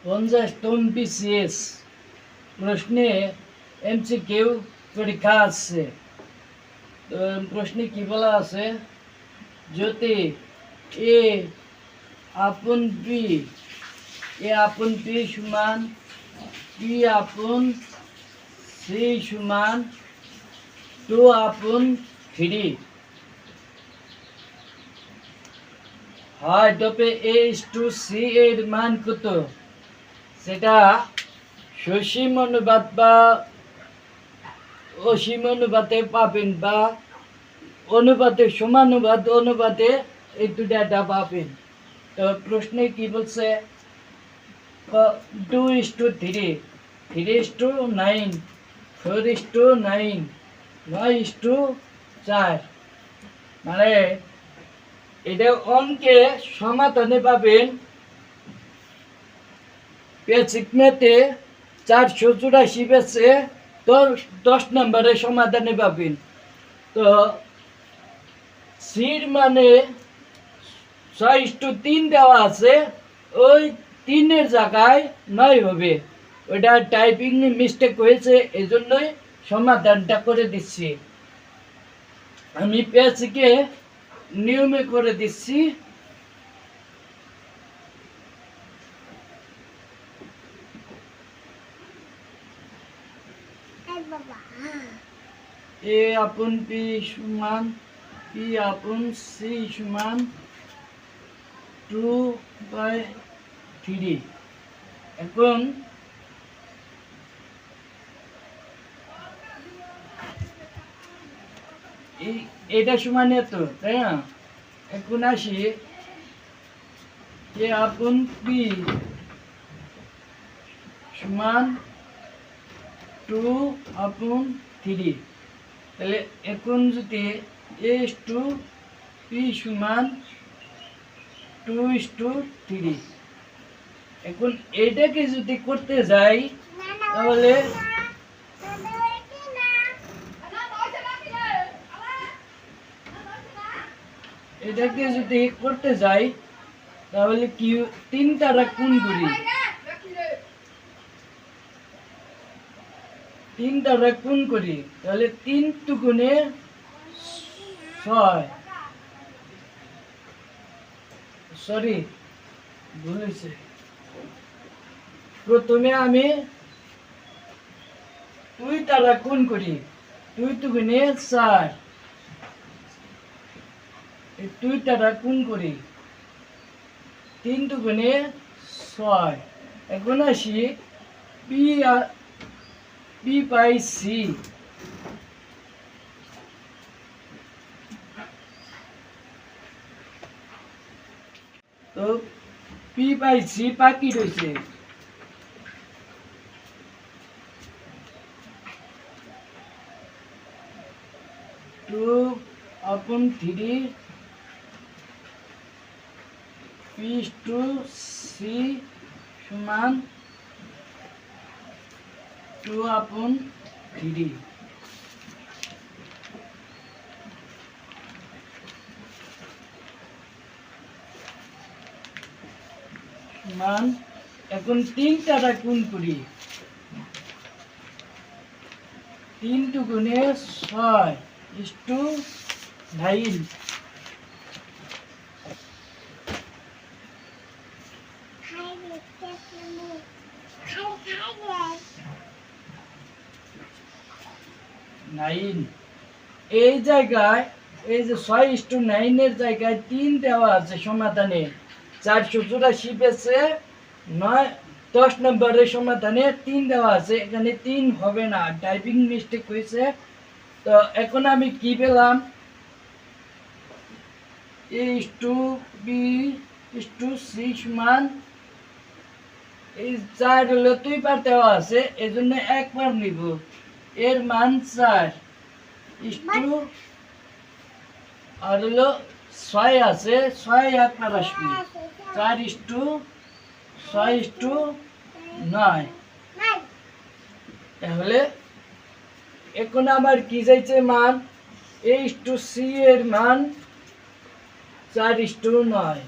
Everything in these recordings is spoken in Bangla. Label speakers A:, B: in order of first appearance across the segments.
A: 50 BCS প্রশ্নে MCQ পরীক্ষা আছে। তো প্রশ্নে কি বলা আছে, যদি এ আপন পি সমান পি আপন সি সমান 2/3 হয়, তবে A/C এর মান কত? সেটা সসীম অনুপাত বা অসীম অনুপাতে পাবেন, বা অনুপাতে সমানুপাত অনুপাতে এই দুটা পাবেন। তো প্রশ্নে কি বলছে, 2:3, 3:9, 4:9, 9:4। মানে এটা অঙ্কে সমাধানে পাবেন পেজিকমেতে 484 পেছে 10 নম্বরে সমাধানে পাবেন। তো সির মানে 6:3 দেওয়া আছে, ওই 3-এর জায়গায় 9 হবে, ওইটা টাইপিং মিস্টেক হয়েছে, এই জন্যই সমাধানটা করে দিচ্ছি। আমি পেজকে নিয়মে করে দিচ্ছি। এ আপন পি সমান পি আপন সি সমান 2/3। এখন এটা সমান এত, তাই না? এখন আসি এ আপন পি সমান 2/3। তাহলে এখন যদি A/P সমান 2:3, এখন এটাকে যদি করতে যাই তাহলে কি 3 দ্বারা গুণ করি, 3 দ্বারা গুণ করি, তাহলে 3 দুগুণে 6, সরি ভুল হয়েছে। প্রথমে আমি 2 দ্বারা গুণ করি, 2 দুগুণে 4, 2 দ্বারা গুণ করি, 3 দুগুণে 6। এখন আসি P/C। তো P/C বাকি রয়েছে, টু আপন 3 P/C সমান 2/3। মান এখন 3 দ্বারা গুণ করি, 3 দুগুণে 6:9। এই জায়গায় এই যে 6:9 জায়গায় 3 দেওয়া আছে সমাধানে, 484 পেছে 10 নম্বরের সমাধানে 3 দেওয়া আছে, এখানে 3 হবে না, টাইপিং মিস্টেক হয়েছে। তো এখন আমি কি পেলাম, A/B/C সমান এই 4 হলো 2 বার দেওয়া আছে, এই জন্য একবার নিব, এর মান 4 আর হলো 6 আছে, 6 একবার আসবে, 4:6:9। তাহলে এখন আমার কি চাইছে মান, A/C এর মান 4:9।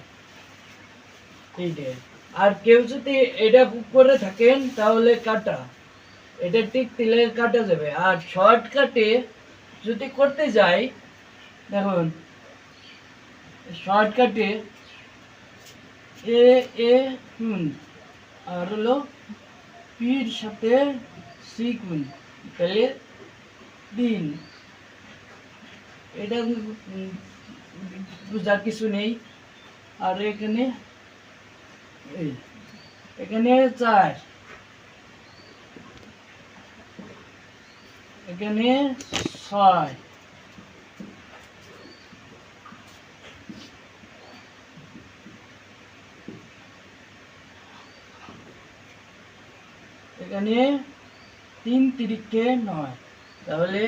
A: এইটা আর কেউ যদি এটা করে থাকেন তাহলে কাটা, এটা টিক দিলে কাটা যাবে। আর শর্টকাটে যদি করতে যাই, দেখুন শর্টকাটে এ এ গুণ আর হলো পির সাথে সি গুণ, তাহলে 3। এটা বোঝার কিছু নেই। আর এখানে এখানে 4, এখানে 6, এখানে 3 তিরিকে 9, তাহলে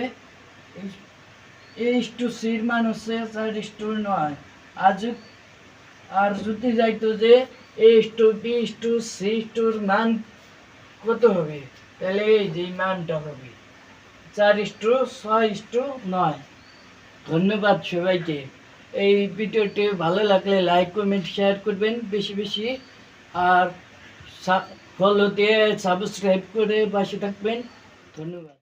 A: A/C মান হচ্ছে 4:9। আর যদি যাইতো যে A/B/C মান কত হবে, তাহলে এই যে মানটা হবে 4:6:9। ধন্যবাদ সবাইকে। এই ভিডিওটি ভালো লাগলে লাইক কমেন্ট শেয়ার করবেন বেশি বেশি, আর ফলো দিয়ে সাবস্ক্রাইব করে পাশে থাকবেন। ধন্যবাদ।